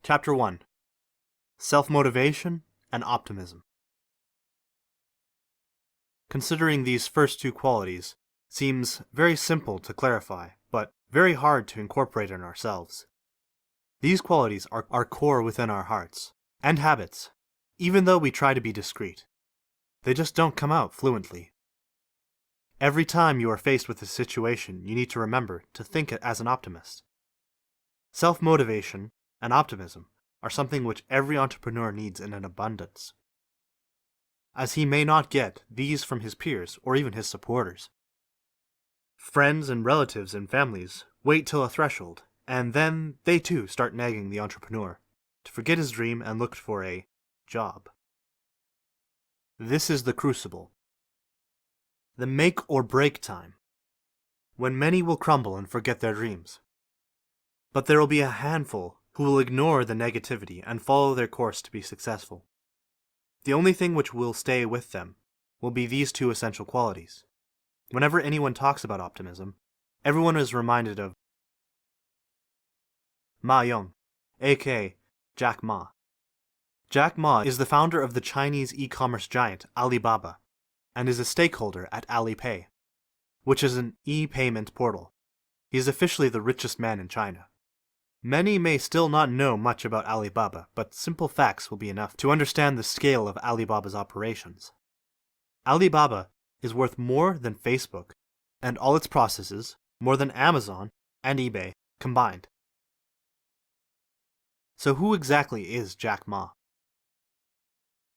Chapter 1. Self-motivation and optimism. Considering these first two qualities seems very simple to clarify, but very hard to incorporate in ourselves. These qualities are core within our hearts and habits, even though we try to be discreet. They just don't come out fluently. Every time you are faced with a situation, you need to remember to think as an optimist. Self-motivation and optimism are something which every entrepreneur needs in an abundance, as he may not get these from his peers or even his supporters. Friends and relatives and families wait till a threshold, and then they too start nagging the entrepreneur to forget his dream and look for a job. This is the crucible, the make or break time, when many will crumble and forget their dreams. But there will be a handful who will ignore the negativity and follow their course to be successful. The only thing which will stay with them will be these two essential qualities. Whenever anyone talks about optimism, everyone is reminded of Ma Yong, aka Jack Ma. Jack Ma is the founder of the Chinese e-commerce giant Alibaba and is a stakeholder at Alipay, which is an e-payment portal. He is officially the richest man in China. Many may still not know much about Alibaba, but simple facts will be enough to understand the scale of Alibaba's operations. Alibaba is worth more than Facebook, and all its processes more than Amazon and eBay combined. So who exactly is Jack Ma?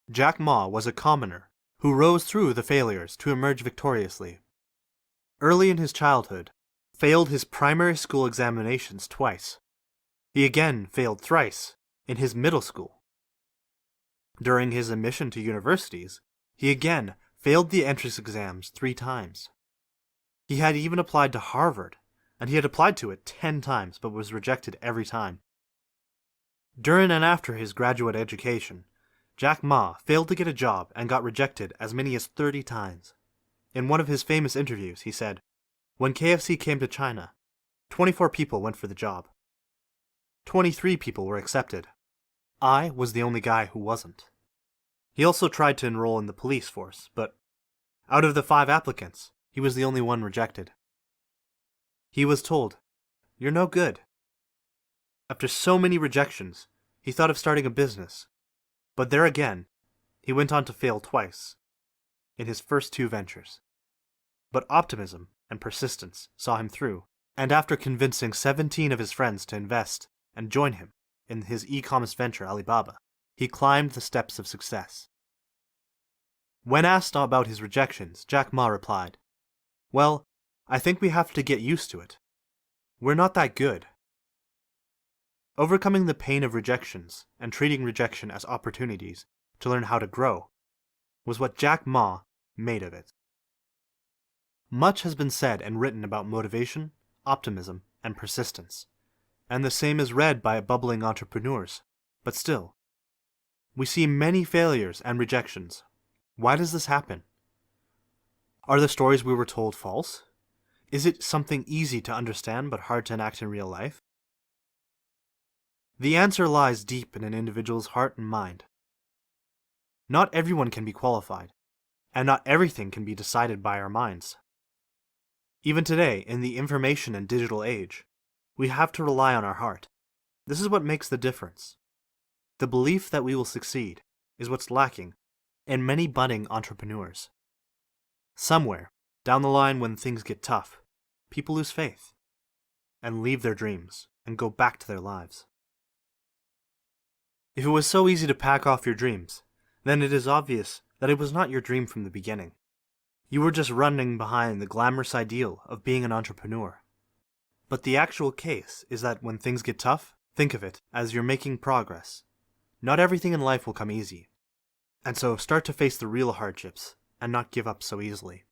Jack Ma was a commoner who rose through the failures to emerge victoriously. Early in his childhood, failed his primary school examinations twice. He again failed thrice in his middle school. During his admission to universities, he again failed the entrance exams 3 times. He had even applied to Harvard, and he had applied to it 10 times but was rejected every time. During and after his graduate education, Jack Ma failed to get a job and got rejected as many as 30 times. In one of his famous interviews, he said, "When KFC came to China, 24 people went for the job. 23 people were accepted. I was the only guy who wasn't." He also tried to enroll in the police force, but out of the 5 applicants, he was the only one rejected. He was told, "You're no good." After so many rejections, he thought of starting a business, but there again, he went on to fail twice in his first 2 ventures. But optimism and persistence saw him through, and after convincing 17 of his friends to invest and join him in his e-commerce venture Alibaba, he climbed the steps of success. When asked about his rejections, Jack Ma replied, "Well, I think we have to get used to it. We're not that good." Overcoming the pain of rejections and treating rejection as opportunities to learn how to grow was what Jack Ma made of it. Much has been said and written about motivation, optimism, and persistence, and the same is read by bubbling entrepreneurs, but still, we see many failures and rejections. Why does this happen? Are the stories we were told false? Is it something easy to understand but hard to enact in real life? The answer lies deep in an individual's heart and mind. Not everyone can be qualified, and not everything can be decided by our minds. Even today, in the information and digital age, we have to rely on our heart. This is what makes the difference. The belief that we will succeed is what's lacking in many budding entrepreneurs. Somewhere, down the line when things get tough, people lose faith and leave their dreams and go back to their lives. If it was so easy to pack off your dreams, then it is obvious that it was not your dream from the beginning. You were just running behind the glamorous ideal of being an entrepreneur. But the actual case is that when things get tough, think of it as you're making progress. Not everything in life will come easy, and so start to face the real hardships and not give up so easily.